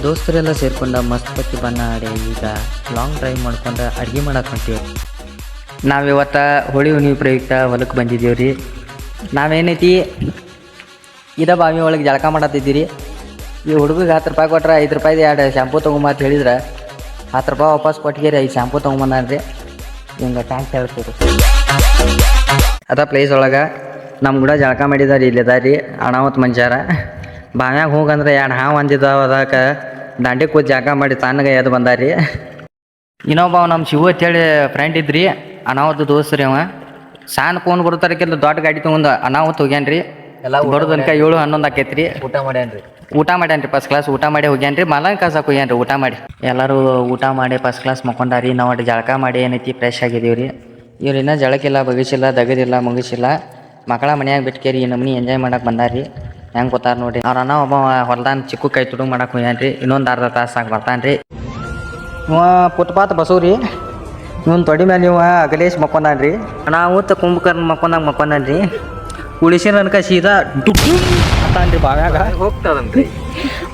ದೋಸ್ತರೆಲ್ಲ ಸೇರ್ಕೊಂಡು ಮಸ್ತ್ ಪಕ್ಕಿ ಬಣ್ಣ ಆಡಿ ಈಗ ಲಾಂಗ್ ಡ್ರೈವ್ ಮಾಡ್ಕೊಂಡು ಅಡುಗೆ ಮಾಡಕ್ಕೆ ಹೊಂಟೀವಿ. ನಾವಿವತ್ತು ಹೋಳಿ ಹುಣ್ಣಿಮೆ ಪ್ರಯುಕ್ತ ಹೊಲಕ್ಕೆ ಬಂದಿದ್ದೀವಿ ರೀ. ನಾವೇನೈತಿ ಇದ ಬಾವಿ ಒಳಗೆ ಜಳಕ ಮಾಡತ್ತಿದ್ದೀರಿ. ಈ ಹುಡುಗಿಗೆ 10 ರೂಪಾಯಿ ಕೊಟ್ರೆ 5 ರೂಪಾಯಿದು 2 ಶಾಂಪೂ ತೊಗೊಂಬಂತ ಹೇಳಿದ್ರೆ 10 ರೂಪಾಯಿ ವಾಪಸ್ ಕೊಟ್ಟಿಗೆ 5 ಶಾಂಪೂ ತೊಗೊಂಬಂದ್ರಿ. ಹಿಂಗೆ ಟ್ಯಾಂಕ್ಸ್ ಹೇಳ್ತೀವಿ ಅದ ಪ್ಲೇಸ್ ಒಳಗೆ ನಮ್ಮ ಕೂಡ ಜಳಕ ಮಾಡಿದಾರೆ. ಇಲ್ಲಿದಾರಿ ಅಣಾವತ್ ಮಂಚಾರ ಬಾವ್ಯಾಗ ಹೋಗಂದ್ರೆ 2 ಹಾವು ಅಂದಿದ್ದಾವ. ಅದಕ್ಕೆ ದಾಂಡಿ ಕೂತ್ ಜಳಕ ಮಾಡಿ ತಣ್ಣಗೆ ಎದ್ದು ಬಂದಾರಿ. ಇನ್ನೊಬ್ಬ ನಮ್ಮ ಶಿವು ಅಂತೇಳಿ ಫ್ರೆಂಡ್ ಇದ್ರಿ, ಅನಾವತ್ತು ದೋಸ್ತ್ರಿ. ಅವ ಸಣ್ಣ ಫೋನ್ ಬರ್ತಾರಕ್ಕಿಂತ ದೊಡ್ಡ ಗಾಡಿ ತೊಗೊಂಡು ಅನಾವತ್ತು ಹೋಗ್ಯಾನ್ರಿ. ಎಲ್ಲ ಬರೋದು ತನಕ 7-11 ಆಕೈತ್ರಿ. ಊಟ ಮಾಡ್ಯಾನ್ರಿ ಫಸ್ಟ್ ಕ್ಲಾಸ್. ಊಟ ಮಾಡಿ ಹೋಗ್ಯಾನ್ರಿ. ಮಲಂಗ ಕಾಸಕ್ಕೆ ಹೋಗ್ಯಾನ್ರಿ ಊಟ ಮಾಡಿ. ಎಲ್ಲರೂ ಊಟ ಮಾಡಿ ಫಸ್ಟ್ ಕ್ಲಾಸ್ ಮಕ್ಕೊಂಡಾರಿ. ನಾವು ಅಷ್ಟು ಜಳಕ ಮಾಡಿ ಏನೈತಿ ಫ್ರೆಶ್ ಆಗಿದ್ದೀವಿ ರೀ. ಇವ್ರು ಇನ್ನೂ ಜಳಕಿಲ್ಲ, ಬಗಿಸಿಲ್ಲ, ದಗದಿಲ್ಲ, ಮುಗಿಸಿಲ್ಲ. ಮಕ್ಕಳ ಮನ್ಯಾಗ ಬಿಟ್ಕೇರಿ ನಮ್ಮನಿ ಎಂಜಾಯ್ ಮಾಡಕ್ಕೆ ಬಂದಾರಿ. ಹೆಂಗೆ ಗೊತ್ತಾರ ನೋಡ್ರಿ. ಅವ್ರ ಅಣ್ಣ ಒಬ್ಬ ಹೊಲ್ದಾನ ಚಿಕ್ಕು ಕೈ ತುಡುಗ್ ಮಾಡಕ್ಕೆ ಹೋಗ್ಯಾನ್ರಿ. ಇನ್ನೊಂದು ಅರ್ಧ ತಾಸಾಗಿ ಬರ್ತಾನ್ರಿ. ಇವ ಪುಟ್ಪಾತ್ ಬಸೂರಿ. ಇವನ್ ತೊಡಿ ಮೇಲೆ ಇವ ಅಗಲೇಶ್ ಮಕ್ಕೊಂದಾನ್ರಿ. ನಾವು ಕುಂಭಕರ್ಣ ಮಕ್ಕೊಂದಾನ್ರಿ. ಉಳಿಸಿನ ಅನ್ಕ ಸೀದಾ ಡುಕ್ತಾನ್ರಿ ಬಾವ್ಯಾಗ ಹೋಗ್ತದನ್ರಿ.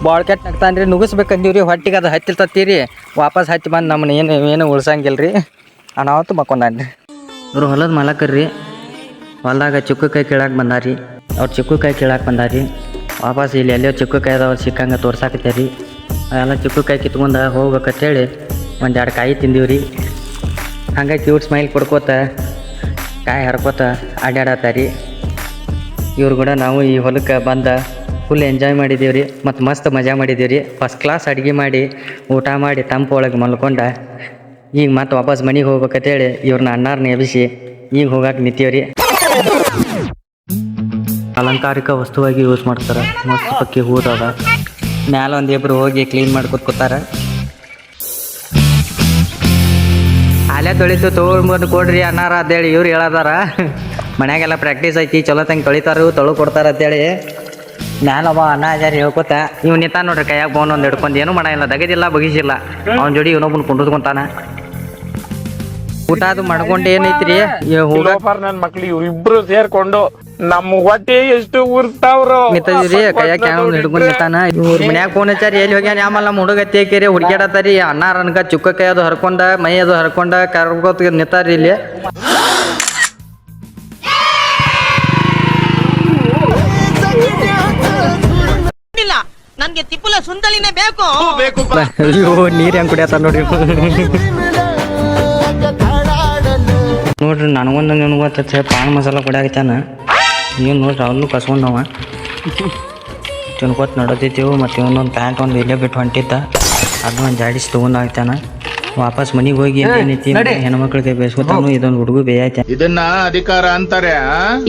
ಬಾಳ್ ಕೆಟ್ಟ ನಗ್ತಾನ್ರಿ. ನುಗ್ಗಿಸ್ಬೇಕಂದೀವ್ರಿ, ಹೊಟ್ಟಿಗೆ ಅದು ಹತ್ತಿರ್ತತ್ತೀರಿ. ವಾಪಸ್ ಹತ್ತಿ ಬಂದು ನಮ್ಮನ್ನ ಏನು ಉಳ್ಸಂಗಿಲ್ರಿ. ಅನಾವತ್ತು ಮಕ್ಕೊಂದಾನ್ರಿ. ಇವ್ರು ಹೊಲದ ಮಲಕರ್ರಿ. ಹೊಲ್ದಾಗ ಚಿಕ್ಕು ಕೈ ಕೀಳಾಕ್ ಬಂದಾರಿ. ಅವ್ರು ಚಿಕ್ಕು ಕೈ ಕೀಳಾಕ್ ಬಂದಾರಿ. ವಾಪಸ್ ಇಲ್ಲಿ ಎಲ್ಲೋ ಚಿಕ್ಕು ಕೈ ಅದಾವ ಸಿಕ್ಕಂಗೆ ತೋರ್ಸಾಕತ್ಯಾರಿ. ಎಲ್ಲ ಚಿಕ್ಕು ಕೈ ಕಿತ್ಕೊಂಡು ಹೋಗ್ಬೇಕಂತೇಳಿ 1-2 ಕಾಯಿ ತಿಂದೀವ್ರಿ. ಹಂಗೆ ಕ್ಯೂಟ್ ಸ್ಮೈಲ್ ಕೊಡ್ಕೋತ ಕಾಯಿ ಹರ್ಕೋತ ಅಡ್ಡಾಡತ್ತಾರಿ. ಇವ್ರು ಕೂಡ ನಾವು ಈ ಹೊಲಕ್ಕೆ ಬಂದ ಫುಲ್ ಎಂಜಾಯ್ ಮಾಡಿದ್ದೀವಿ ರೀ. ಮತ್ತು ಮಸ್ತ್ ಮಜಾ ಮಾಡಿದ್ದೀವಿ ರೀ. ಫಸ್ಟ್ ಕ್ಲಾಸ್ ಅಡುಗೆ ಮಾಡಿ ಊಟ ಮಾಡಿ ತಂಪು ಒಳಗೆ ಮಲ್ಕೊಂಡ ಈಗ ಮತ್ತೆ ವಾಪಸ್ ಮನೆಗೆ ಹೋಗ್ಬೇಕಂತೇಳಿ ಇವ್ರನ್ನ ಅಣ್ಣಾರನ್ನ ಎಬ್ಬಿಸಿ ಈಗ ಹೋಗಕ್ಕೆ ನಿಂತೀವ್ರಿ. ಅಲಂಕಾರಿಕ ವಸ್ತುವಾಗಿ ಯೂಸ್ ಮಾಡ್ತಾರೆ. ಮಸ್ತ್ ಪಕ್ಕಿ ಹೂದವ ಮ್ಯಾಲ ಒಂದಿಬ್ರು ಹೋಗಿ ಕ್ಲೀನ್ ಮಾಡ್ಕೊತ ಕೂತಾರ. ಅಲ್ಲೇ ತೊಳಿತು ತೊಗೊಂಡ್ಬಂದು ಕೊಡ್ರಿ ಅನ್ನಾರ ಅಂತೇಳಿ ಇವ್ರು ಹೇಳದಾರ. ಮನ್ಯಾಗೆಲ್ಲ ಪ್ರಾಕ್ಟೀಸ್ ಐತಿ, ಚಲೋ ತಂಗೆ ತೊಳಿತಾರು ತೊಳು ಕೊಡ್ತಾರ ಅಂತೇಳಿ ಮ್ಯಾಲೊಬ್ಬ ಅಣ್ಣ ಆಚಾರಿ ಹೇಳ್ಕೊತ ಇವ್ ನಿಂತ ನೋಡ್ರಿ. ಕೈಯಾಗ ಬೋನ್ ಒಂದು ಹಿಡ್ಕೊಂಡು ಏನು ಮಾಡಂಗಿಲ್ಲ, ದಗದಿಲ್ಲ, ಬಗಿಸಿಲ್ಲ. ಅವ್ನ ಜೋಡಿ ಇವನೊಬ್ಬನ ಕುಂಡಿಸ್ಕೊಂತಾನ. ಊಟ ಅದು ಮಾಡ್ಕೊಂಡು ಏನೈತ್ರಿ ನನ್ನ ಮಕ್ಳಿಗೆ ಇಬ್ರು ಸೇರ್ಕೊಂಡು ನಮ್ಮ ಹೊಟ್ಟೆ ಎಷ್ಟು ಉರ್ತಾವ್ರು ನಿಂತದಿವ್ರಿ. ಕೈಯಾಗ ಕ್ಯಾನ್ ಹಿಡ್ಕೊಂಡು ನಿಂತಾನ. ಇವ್ರ ಮನ್ಯಾಗ ಫೋನ್ ಹಚ್ಚಾರಿ ಎಲ್ಲಿ ಹೋಗ್ಯಾನ. ಆಮೇಲೆ ನಮ್ಮ ಹುಡುಗ ತೇಕೇರಿ ಹುಡುಕ್ಯಾಡತ್ತಾರಿ. ಅನ್ನಾರ ಅನ್ಕ ಚುಕ್ಕ ಕೈ ಅದು ಹರ್ಕೊಂಡ ಮೈ ಅದು ಹರ್ಕೊಂಡ ಕರ್ಕೋತ ನಿಂತಾರಿ ಇಲ್ಲಿ. ನನ್ಗೆ ತಿಪ್ಪಲ ಸುಂದಲಿನೇ ಬೇಕು. ಅಯ್ಯೋ ನೀರ್ ಹೆಂಗ್ ಕುಡಿಯತ್ತ ನೋಡ್ರಿ. ನೋಡ್ರಿ ನನಗೊಂದು ನೆನಗೊತ್ತ ಪಾನ್ ಮಸಾಲ ಕುಡಿಯಾಕತ್ತಾನ. ಏನು ನೋಡ್ರಿ ಅವನು ಕಸ್ಕೊಂಡವ ತಿನ್ಕೋತ ನಡೋತಿದ್ದೆವು. ಮತ್ತು ಇವನೊಂದು ಪ್ಯಾಂಟ್ ಒಂದು ಇಲ್ಲೇ ಬಿಟ್ಟು ಹೊಂಟಿದ್ದ. ಅದನ್ನೊಂದು ಜಾಡಿಸಿ ತೊಗೊಂಡಾಗ್ತಾನ. ವಾಪಸ್ ಮನೆಗೆ ಹೋಗಿ ಏನೈತಿ ಹೆಣ್ಮಕ್ಳಿಗೆ ಬೇಯಿಸ್ಕೊತಾನು. ಇದೊಂದು ಹುಡುಗ ಬೇಯಾಯ್ತ. ಇದನ್ನ ಅಧಿಕಾರ ಅಂತಾರೆ.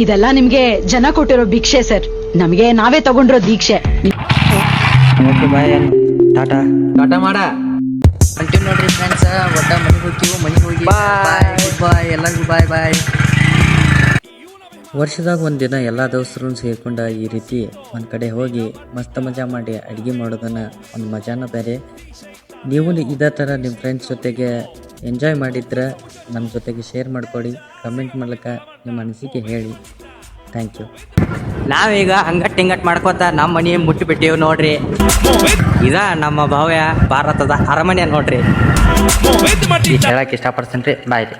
ಇದೆಲ್ಲ ನಿಮ್ಗೆ ಜನ ಕೊಟ್ಟಿರೋ ಭಿಕ್ಷೆ ಸರ್. ನಮ್ಗೆ ನಾವೇ ತಗೊಂಡಿರೋ ದೀಕ್ಷೆ. Okay bye. ಟಾಟಾ ಟಾಟಾ ಮಾಡ ಅಂತೀವಿ ನೋಡ್ರಿ ಫ್ರೆಂಡ್ಸ್. ಒಟ್ಟ ಮನೆಗೆ ಹೋಗಿ ಬಾಯ್ ಎಲ್ಲರಿಗೂ ಬಾಯ್ ಬಾಯ್. ವರ್ಷದಾಗ ಒಂದು ದಿನ ಎಲ್ಲ ದೋಸ್ತರು ಸೇರ್ಕೊಂಡ ಈ ರೀತಿ ಒಂದು ಕಡೆ ಹೋಗಿ ಮಸ್ತ್ ಮಜಾ ಮಾಡಿ ಅಡುಗೆ ಮಾಡೋದನ್ನು ಒಂದು ಮಜಾನ ಬೇರೆ. ನೀವು ಇದೇ ಥರ ನಿಮ್ಮ ಫ್ರೆಂಡ್ಸ್ ಜೊತೆಗೆ ಎಂಜಾಯ್ ಮಾಡಿದ್ರೆ ನಮ್ಮ ಜೊತೆಗೆ ಶೇರ್ ಮಾಡ್ಕೊಳ್ಳಿ. ಕಮೆಂಟ್ ಮೂಲಕ ನಿಮ್ಮ ಅನಿಸಿಕೆ ಹೇಳಿ. Thank you. ನಾವೀಗ ಹಂಗಟ್ ಮಾಡ್ಕೋತ ನಮ್ಮ ಮನೆ ಮುಟ್ಟಿಬಿಟ್ಟಿವಿ ನೋಡ್ರಿ. ಇದ ನಮ್ಮ ಭವ್ಯ ಭಾರತದ ಅರಮನೆ ನೋಡ್ರಿ. ಹೇಳಕ್ಕೆ ಇಷ್ಟಪಡ್ತೀನಿ ರೀ. ಬಾಯ್ ರೀ.